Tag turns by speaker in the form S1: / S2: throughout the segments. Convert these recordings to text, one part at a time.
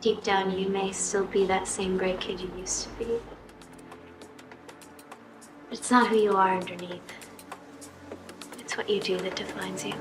S1: Deep down, you may still be that same great kid you used to be. But it's not who you are underneath. It's what you do that defines you.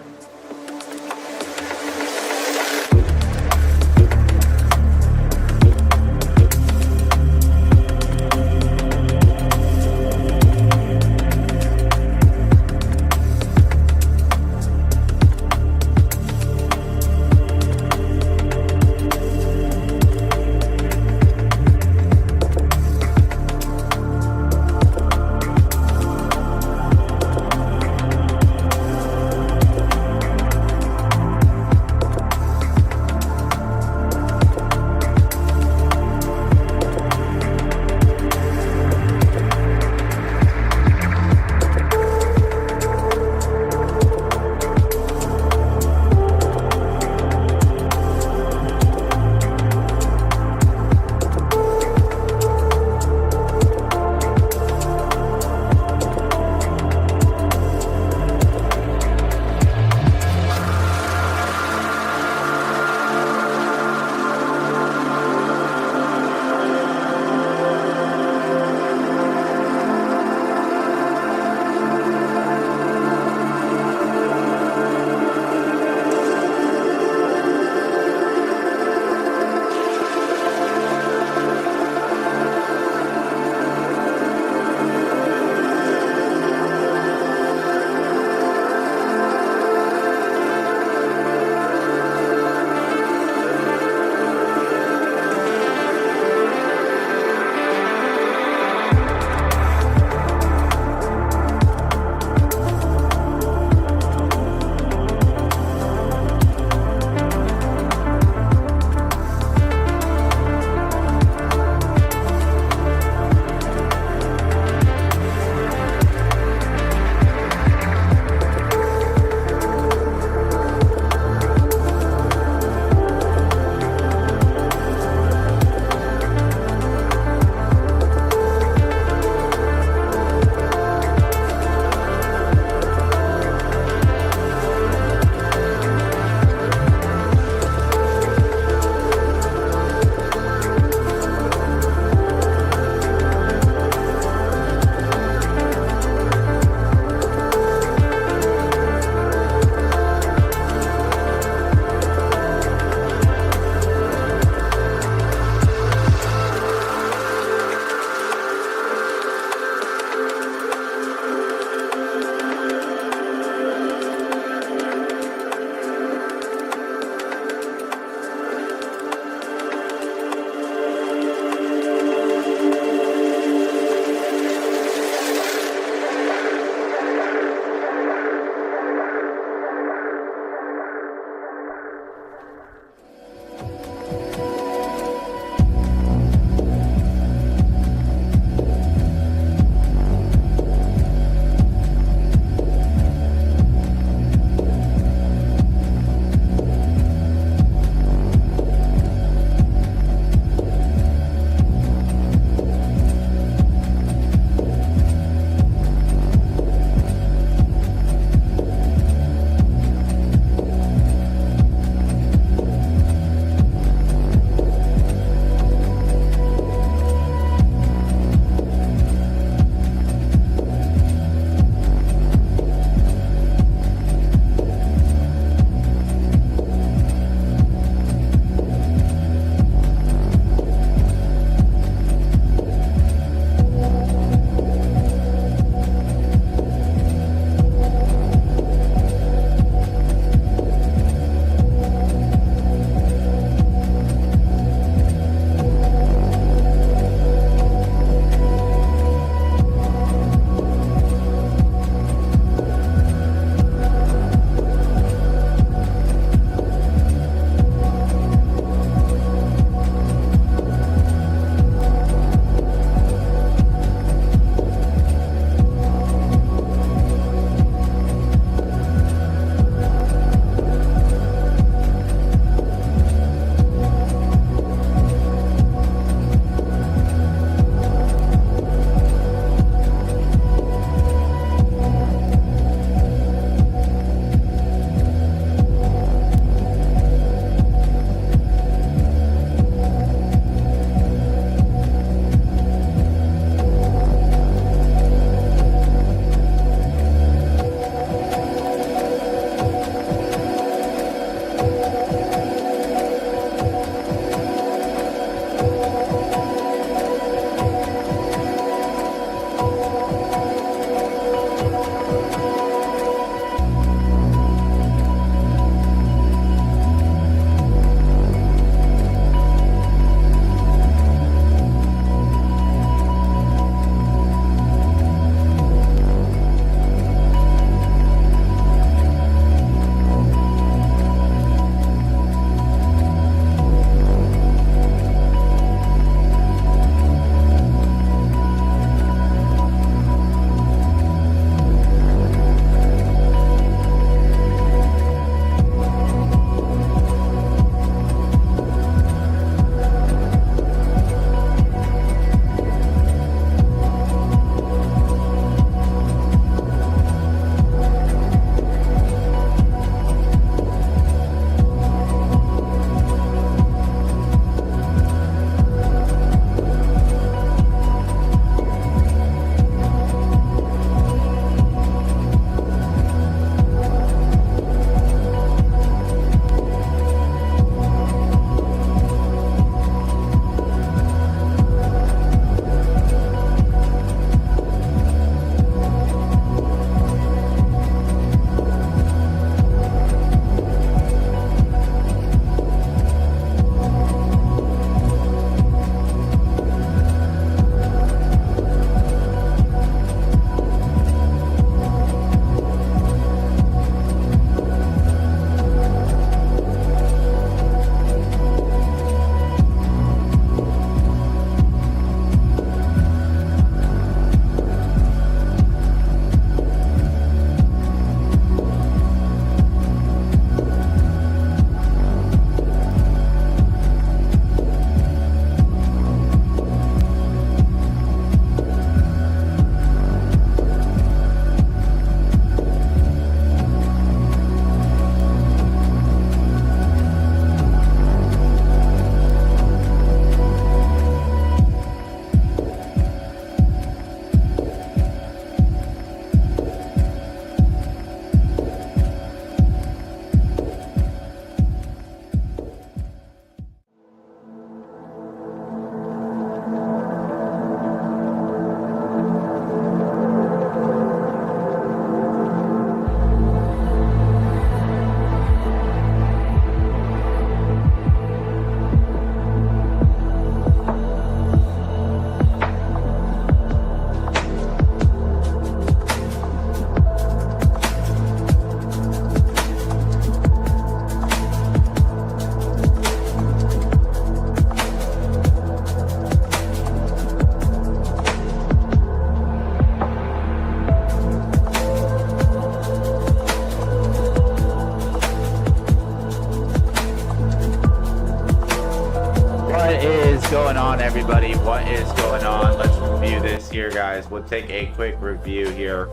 S2: What is going on, everybody? What is going on? Let's review this here, guys. We'll take a quick review here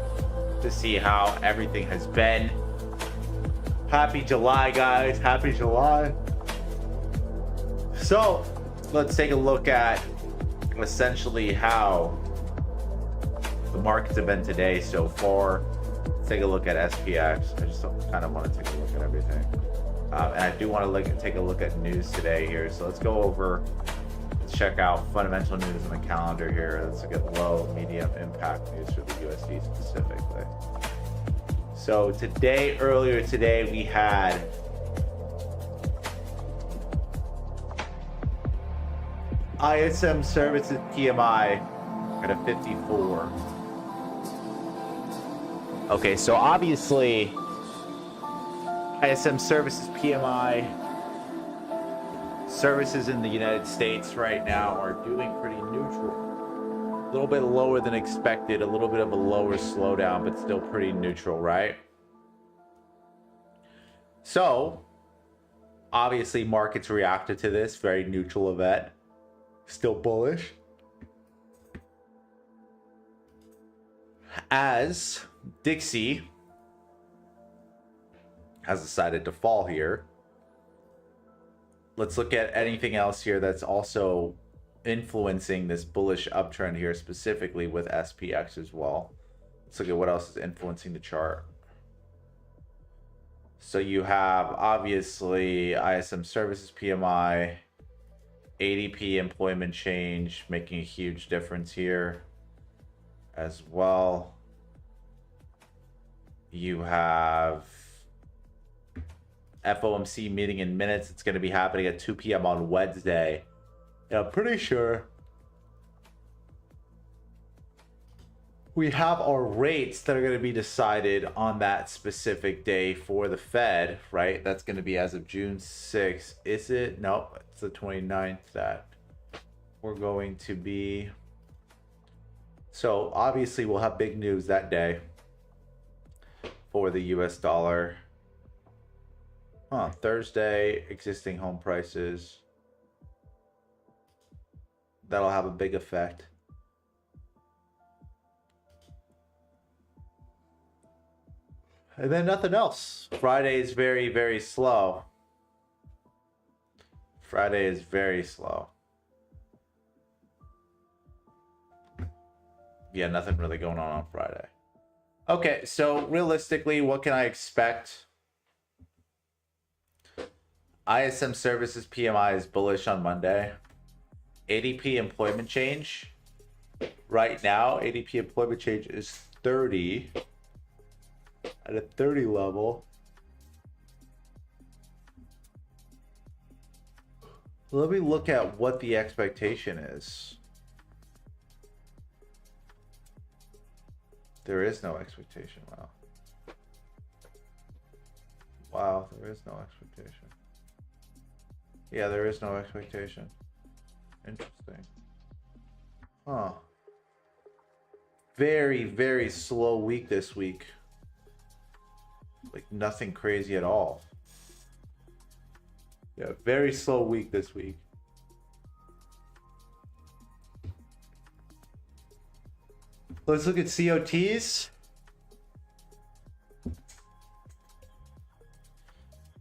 S2: to see how everything has been. Happy July, guys. Happy July. So let's take a look at essentially how the markets have been today so far. Let's take a look at SPX. I just kind of want to take a look at everything. And I do want to take a look at news today here. So let's go over, let's check out fundamental news on the calendar here. Let's look at low, medium impact news for the USD specifically. So today, earlier today, we had ISM services PMI at a 54. Okay, so obviously ISM services PMI services in the United States right now are doing pretty neutral. A little bit lower than expected, a little bit of a lower slowdown, but still pretty neutral, right? So obviously markets reacted to this very neutral event. Still bullish. As Dixie has decided to fall here. Let's look at anything else here that's also influencing this bullish uptrend here, specifically with SPX as well. Let's look at what else is influencing the chart. So you have obviously ISM services PMI, ADP employment change making a huge difference here as well. You have FOMC meeting in minutes. It's going to be happening at 2 p.m. on Wednesday. And I'm pretty sure we have our rates that are going to be decided on that specific day for the Fed, right? That's going to be as of June 6th. Is it? Nope. It's the 29th that we're going to be. So obviously we'll have big news that day for the US dollar. Thursday, existing home prices. That'll have a big effect. And then nothing else. Friday is very, very slow. Friday is very slow. Yeah, nothing really going on Friday. Okay, so realistically, what can I expect? ISM services PMI is bullish on Monday. ADP employment change. Right now, ADP employment change is 30. At a 30 level. Let me look at what the expectation is. There is no expectation. Wow. Wow, there is no expectation. Yeah, there is no expectation. Interesting. Huh. Very, very slow week this week. Like nothing crazy at all. Yeah, very slow week this week. Let's look at COTs.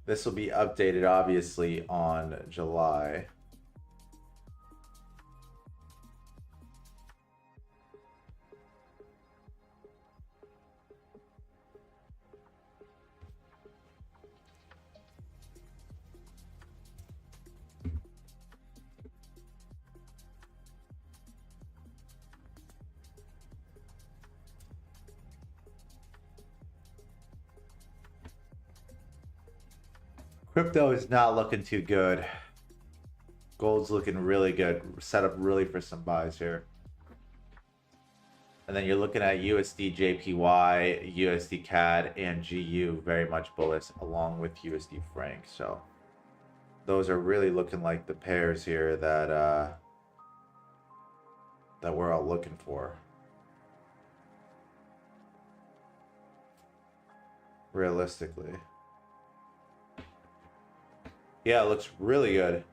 S2: This will be updated obviously on July. Crypto is not looking too good. Gold's looking really good. Set up really for some buys here. And then you're looking at USD JPY, USD CAD, and GU very much bullish, along with USD franc. So those are really looking like the pairs here that that we're all looking for. Realistically. Yeah, it looks really good.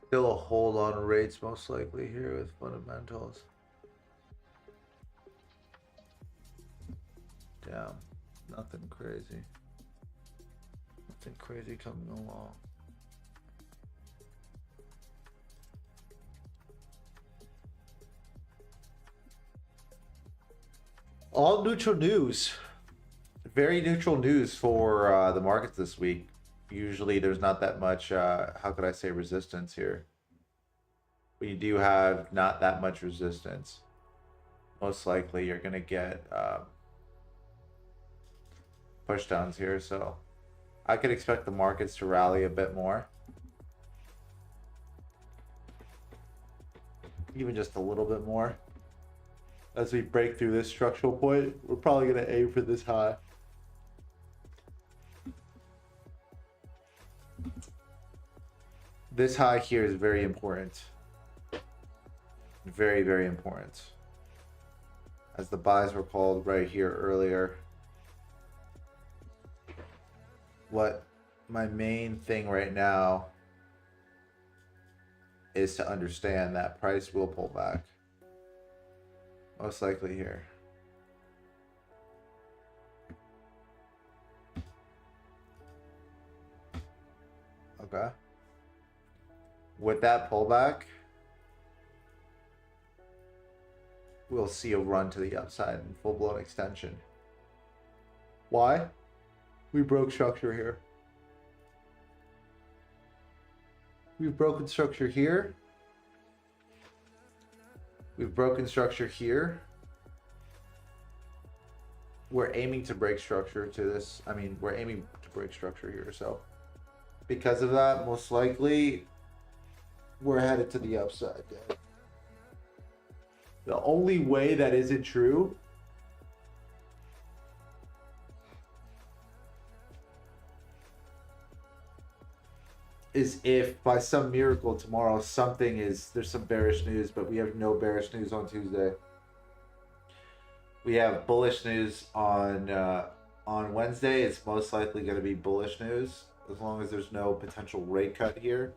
S2: Still a hold on rates most likely here with fundamentals. Damn, nothing crazy. Nothing crazy coming along. All neutral news. Very neutral news for the markets this week. Usually there's not that much, how could I say, resistance here. But you do have not that much resistance. Most likely you're going to get push downs here. So I could expect the markets to rally a bit more. Even just a little bit more. As we break through this structural point, we're probably going to aim for this high. This high here is very important. Very, very important. As the buys were called right here earlier. What my main thing right now is to understand that price will pull back. Most likely here. Okay. With that pullback, we'll see a run to the upside and full-blown extension. Why? We broke structure here. We've broken structure here. We've broken structure here. We're aiming to break structure to this. I mean, we're aiming to break structure here. So because of that, most likely we're headed to the upside. The only way that isn't true is if by some miracle tomorrow there's some bearish news, but we have no bearish news on Tuesday. We have bullish news on Wednesday. It's most likely going to be bullish news as long as there's no potential rate cut here.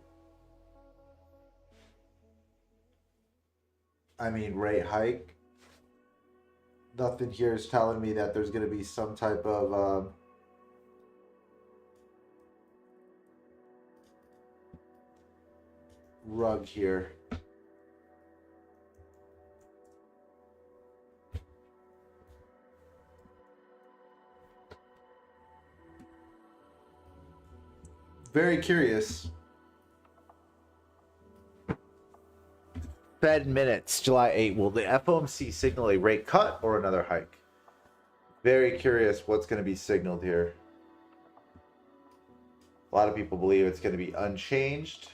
S2: I mean, rate hike. Nothing here is telling me that there's going to be some type of rug here. Very curious. Fed minutes, July 8. Will the FOMC signal a rate cut or another hike? Very curious what's going to be signaled here. A lot of people believe it's going to be unchanged.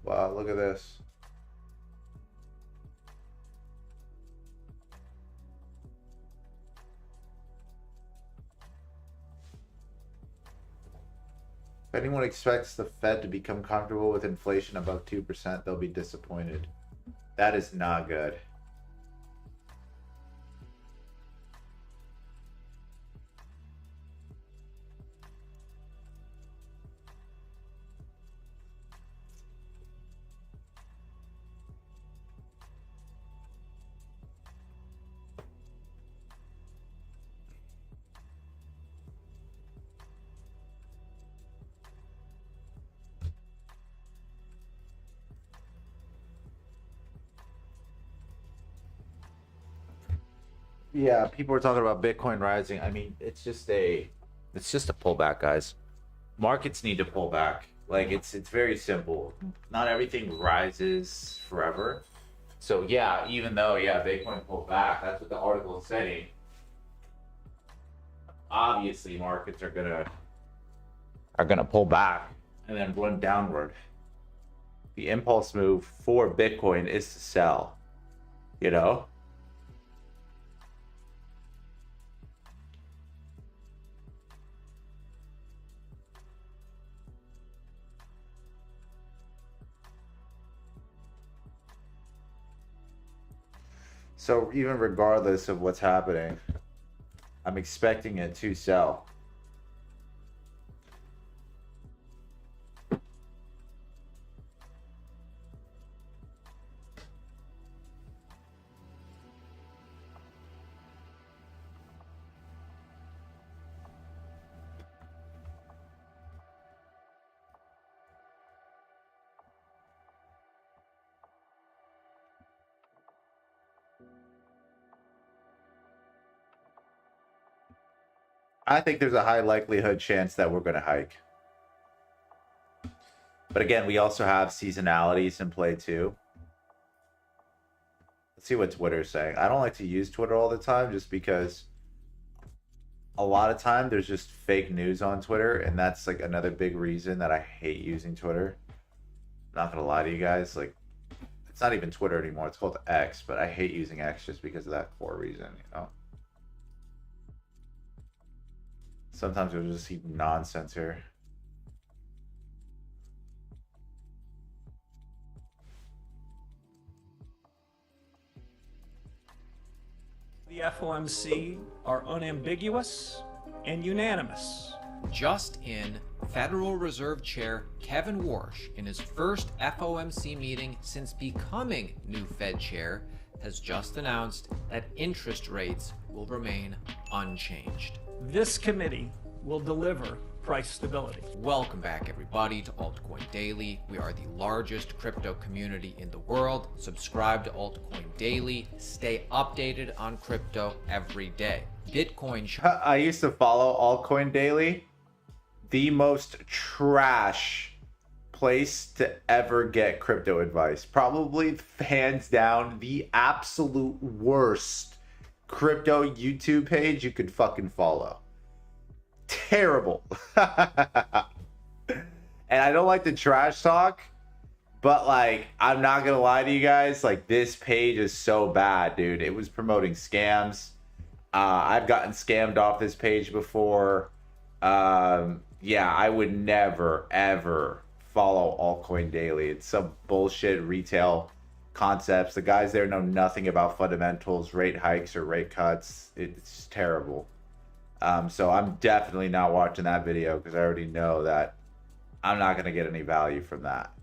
S2: Wow, look at this. If anyone expects the Fed to become comfortable with inflation above 2%, they'll be disappointed. That is not good. Yeah, people are talking about Bitcoin rising. I mean, it's just a pullback, guys. Markets need to pull back. Like it's very simple. Not everything rises forever. So yeah, even though Bitcoin pulled back, that's what the article is saying. Obviously, markets are gonna pull back and then run downward. The impulse move for Bitcoin is to sell. You know. So even regardless of what's happening, I'm expecting it to sell. I think there's a high likelihood chance that we're going to hike. But again, we also have seasonalities in play too. Let's see what Twitter's saying. I don't like to use Twitter all the time just because a lot of time there's just fake news on Twitter, and that's like another big reason that I hate using Twitter. Not gonna lie to you guys, like it's not even Twitter anymore, it's called X, but I hate using X just because of that core reason, you know. Sometimes you'll just see nonsense here.
S3: The FOMC are unambiguous and unanimous.
S4: Just in, Federal Reserve Chair Kevin Warsh, in his first FOMC meeting since becoming new Fed Chair, has just announced that interest rates will remain unchanged.
S3: This committee will deliver price stability.
S4: Welcome back, everybody, to Altcoin Daily. We are the largest crypto community in the world. Subscribe to Altcoin Daily. Stay updated on crypto every day. Bitcoin.
S2: I used to follow Altcoin Daily. The most trash place to ever get crypto advice. Probably hands down the absolute worst crypto YouTube page you could fucking follow. Terrible. And I don't like the trash talk, but like I'm not gonna lie to you guys, like this page is so bad, dude. It was promoting scams. I've gotten scammed off this page before. Yeah, I would never ever follow Altcoin Daily. It's some bullshit retail concepts. The guys there know nothing about fundamentals, rate hikes or rate cuts. It's terrible. So I'm definitely not watching that video because I already know that I'm not going to get any value from that.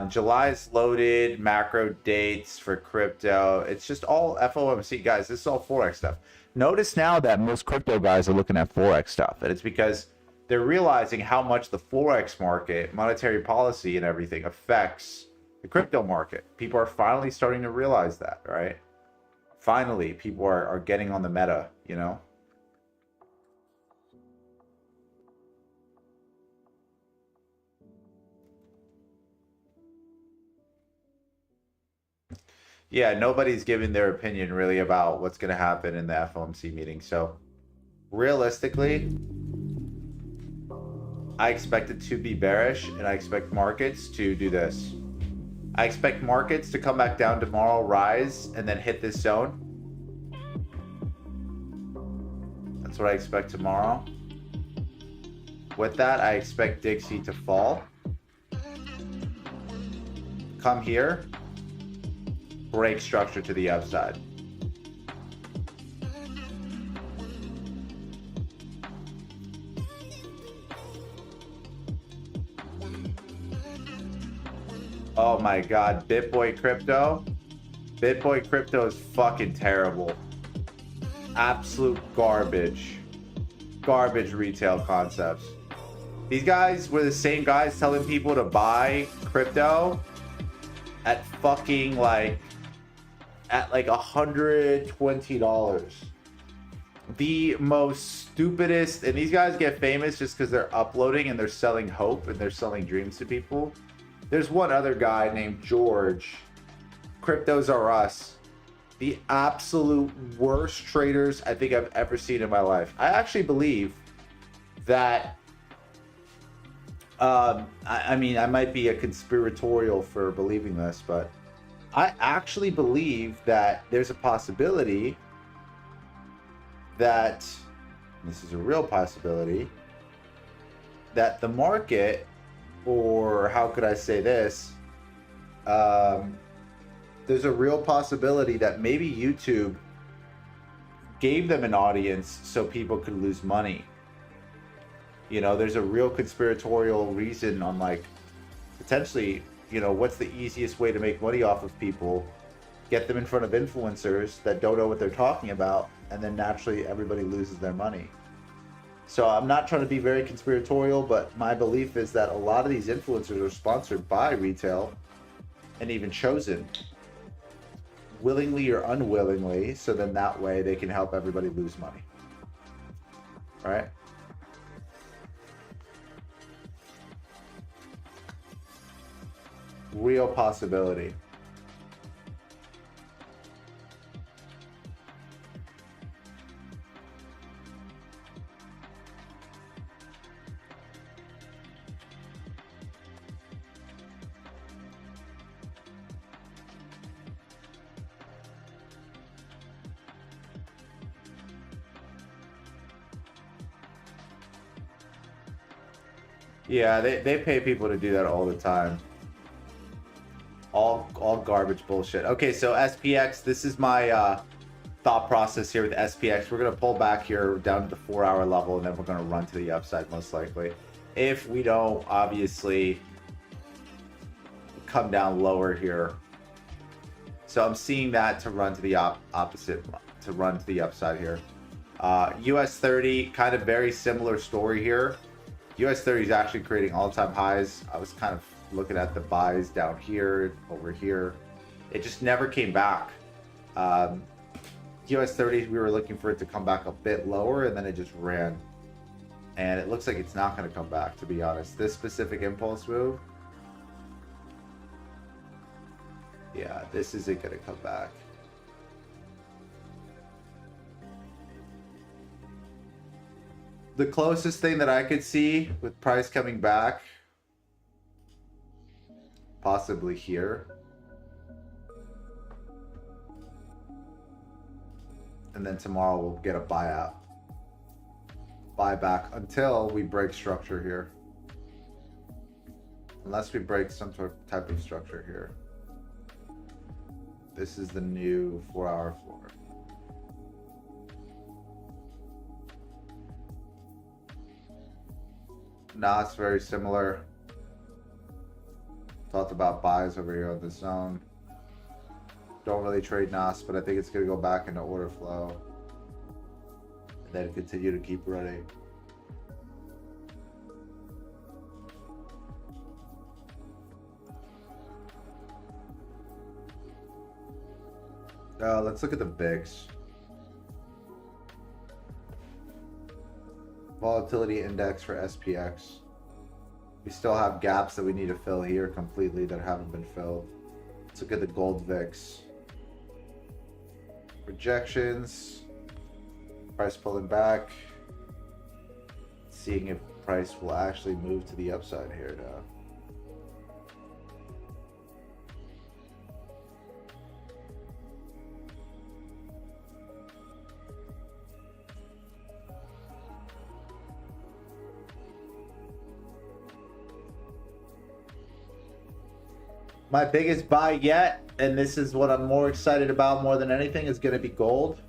S2: July's loaded, macro dates for crypto. It's just all FOMC, guys. This is all Forex stuff. Notice now that most crypto guys are looking at Forex stuff, and it's because they're realizing how much the Forex market, monetary policy and everything affects the crypto market. People are finally starting to realize that, right? Finally, people are getting on the meta, you know? Yeah, nobody's giving their opinion really about what's going to happen in the FOMC meeting. So realistically, I expect it to be bearish, and I expect markets to do this. I expect markets to come back down tomorrow, rise, and then hit this zone. That's what I expect tomorrow. With that, I expect Dixie to fall. Come here. Break structure to the upside. Oh my god, BitBoy Crypto. BitBoy Crypto is fucking terrible. Absolute garbage. Garbage retail concepts. These guys were the same guys telling people to buy crypto at fucking like $120. The most stupidest, and these guys get famous just because they're uploading and they're selling hope and they're selling dreams to people. There's one other guy named George. Cryptos Are Us. The absolute worst traders I think I've ever seen in my life. I actually believe that I mean, I might be a conspiratorial for believing this, but I actually believe that there's a possibility that, this is a real possibility, that the market, or how could I say this, there's there's a real possibility that maybe YouTube gave them an audience so people could lose money. You know, there's a real conspiratorial reason on like potentially, you know, what's the easiest way to make money off of people? Get them in front of influencers that don't know what they're talking about, and then naturally everybody loses their money. So I'm not trying to be very conspiratorial, but my belief is that a lot of these influencers are sponsored by retail and even chosen willingly or unwillingly, so then that way they can help everybody lose money. All right? Real possibility. Yeah, they pay people to do that all the time. All garbage bullshit. Okay, so SPX, this is my thought process here with SPX. We're going to pull back here down to the 4-hour level, and then we're going to run to the upside most likely. If we don't, obviously, come down lower here. So I'm seeing that to run to the opposite, to run to the upside here. US 30, kind of very similar story here. US 30 is actually creating all-time highs. I was kind of looking at the buys down here, over here. It just never came back. US 30, we were looking for it to come back a bit lower, and then it just ran. And it looks like it's not going to come back, to be honest. This specific impulse move, yeah, this isn't going to come back. The closest thing that I could see with price coming back, possibly here. And then tomorrow we'll get a buyback until we break structure here. Unless we break some type of structure here. This is the new 4-hour floor. Nah, it's very similar. Talked about buys over here on the zone. Don't really trade NAS, but I think it's going to go back into order flow. And then continue to keep running. Let's look at the VIX. Volatility index for SPX. We still have gaps that we need to fill here completely that haven't been filled. Let's look at the gold VIX. Projections. Price pulling back. Seeing if price will actually move to the upside here now. My biggest buy yet, and this is what I'm more excited about more than anything, is going to be gold.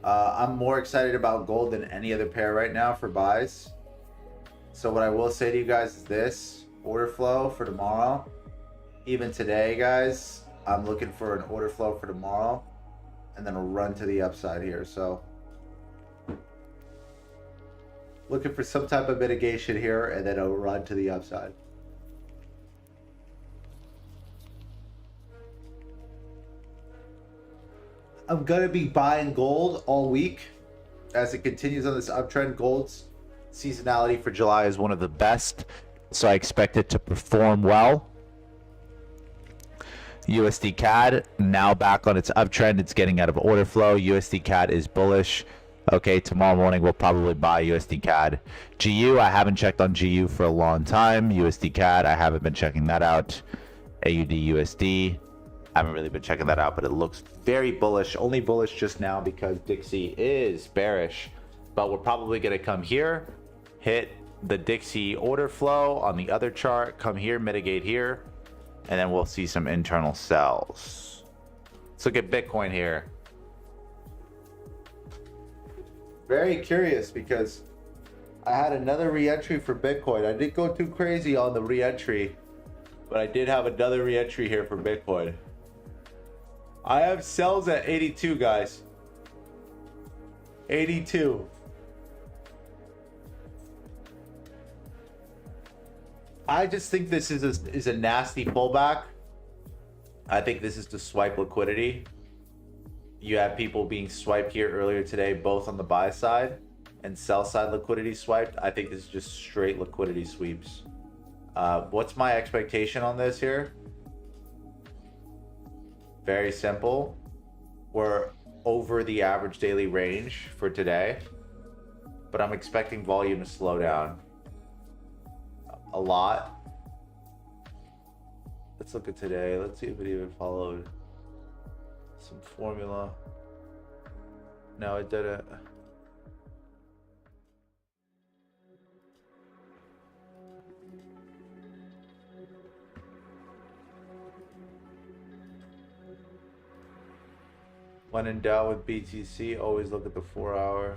S2: I'm more excited about gold than any other pair right now for buys. So what I will say to you guys is this: order flow for tomorrow. Even today, guys, I'm looking for an order flow for tomorrow, and then a run to the upside here. So looking for some type of mitigation here, and then a run to the upside. I'm going to be buying gold all week as it continues on this uptrend. Gold's seasonality for July is one of the best, so I expect it to perform well. USD CAD now back on its uptrend. It's getting out of order flow. USD CAD is bullish. Okay, tomorrow morning we'll probably buy USD CAD. GU, I haven't checked on GU for a long time. USD CAD, I haven't been checking that out. AUD USD, I haven't really been checking that out, but it looks very bullish. Only bullish just now because Dixie is bearish. But we're probably going to come here, hit the Dixie order flow on the other chart, come here, mitigate here, and then we'll see some internal sells. Let's look at Bitcoin here. Very curious because I had another re-entry for Bitcoin. I didn't go too crazy on the re-entry, but I did have another re-entry here for Bitcoin. I have sells at 82, guys. 82. I just think this is a nasty pullback. I think this is to swipe liquidity. You have people being swiped here earlier today, both on the buy side and sell side liquidity swiped. I think this is just straight liquidity sweeps. What's my expectation on this here? Very simple. We're over the average daily range for today, but I'm expecting volume to slow down a lot. Let's look at today. Let's see if it even followed some formula. No, it didn't. When in doubt with BTC, always look at the 4 hour.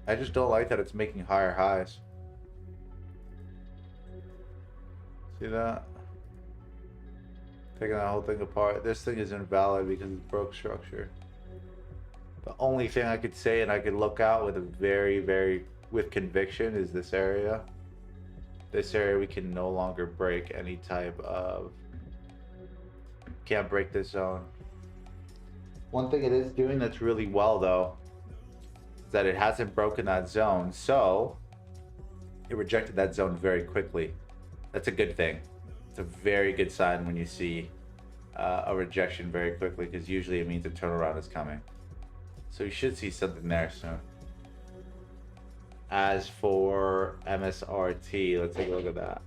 S2: I just don't like that it's making higher highs. See that? Taking that whole thing apart. This thing is invalid because it's broke structure. The only thing I could say, and I could look out with a with conviction, is this area. This area we can no longer break any type of... Can't break this zone. One thing it is doing that's really well though, is that it hasn't broken that zone, so it rejected that zone very quickly. That's a good thing. It's a very good sign when you see a rejection very quickly, because usually it means a turnaround is coming. So you should see something there soon. As for MSRT, let's take a look at that.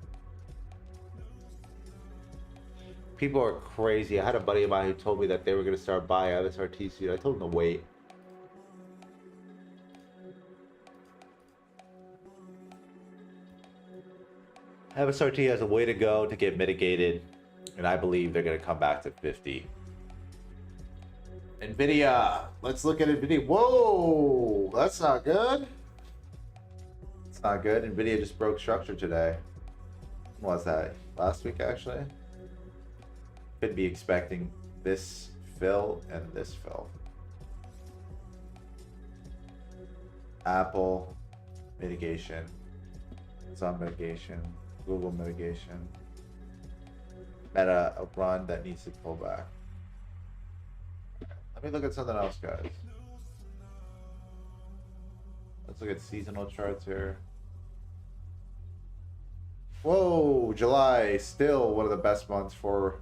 S2: People are crazy. I had a buddy of mine who told me that they were going to start buying MSRT soon. I told him to wait. MSRT has a way to go to get mitigated, and I believe they're going to come back to 50. Nvidia. Let's look at Nvidia. Whoa, that's not good. It's not good. Nvidia just broke structure today. What was that? Last week, actually? Could be expecting this fill and this fill. Apple mitigation, Amazon mitigation, Google mitigation, Meta a run that needs to pull back. Let me look at something else, guys. Let's look at seasonal charts here. Whoa, July still one of the best months for...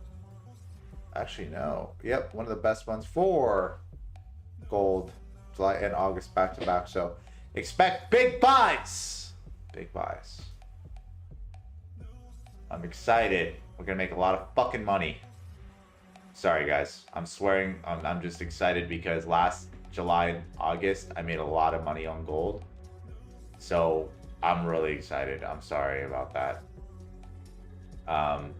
S2: Actually, no. Yep, one of the best months for gold. July and August back to back. So expect big buys. Big buys. I'm excited. We're gonna make a lot of fucking money. Sorry, guys. I'm swearing. I'm just excited because last July and August I made a lot of money on gold. So I'm really excited. I'm sorry about that. I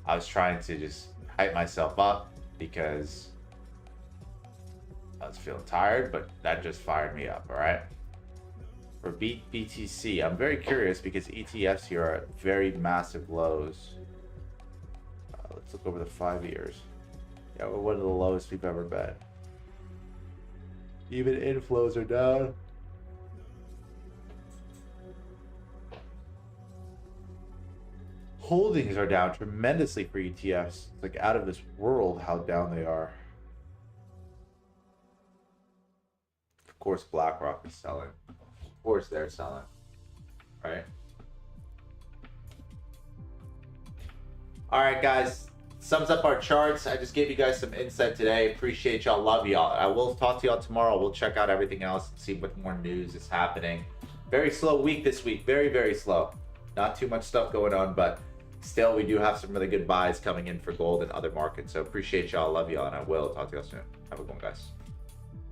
S2: was trying to just hype myself up because I was feeling tired, but that just fired me up. All right, for BTC, I'm very curious because ETFs here are at very massive lows. Let's look over the 5 years. Yeah, we're one of the lowest we've ever been. Even inflows are down. Holdings are down tremendously for ETFs. It's like out of this world how down they are. Of course, BlackRock is selling. Of course, they're selling, right? All right, guys. Sums up our charts. I just gave you guys some insight today. Appreciate y'all. Love y'all. I will talk to y'all tomorrow. We'll check out everything else and see what more news is happening. Very slow week this week. Very, very slow. Not too much stuff going on, but still, we do have some really good buys coming in for gold and other markets. So appreciate y'all. Love y'all, and I will talk to y'all soon. Have a good one, guys.